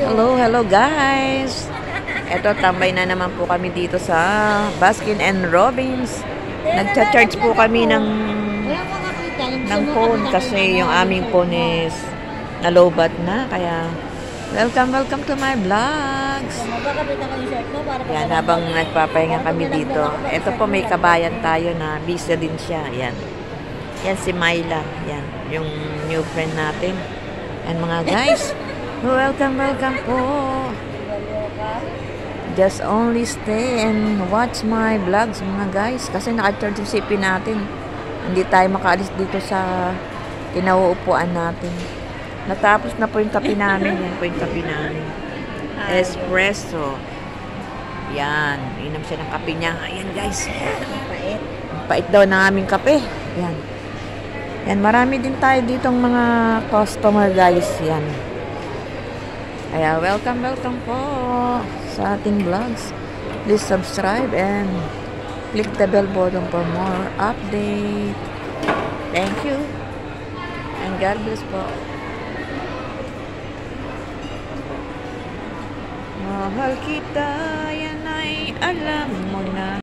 Hello guys! Eto, tambay na naman po kami dito sa Baskin and Robbins. Nagcha-charge po kami ng phone kasi yung aming phone is nalobat na. Kaya, welcome to my vlogs! Yan, habang nagpapahinga kami dito. Eto po, may kabayan tayo na busy din siya. Yan. Yan si Myla. Yan, yung new friend natin. And mga guys, welcome po. Just only stay and watch my vlogs mga guys. Kasi naka-charge yung CP natin. Hindi tayo makaalis dito sa kinauupuan natin. Natapos na po yung kape namin. Yan po yung kape namin. Espresso. Yan. Inom siya ng kape niya. Ayan guys. Pait. Pait daw ng aming kape. Yan. Yan. Marami din tayo ditong mga customer guys. Yan. Kaya welcome po sa ating vlogs. Please subscribe and click the bell button for more update. Thank you. And God bless po. Mahal kita, yan ay alam mo na.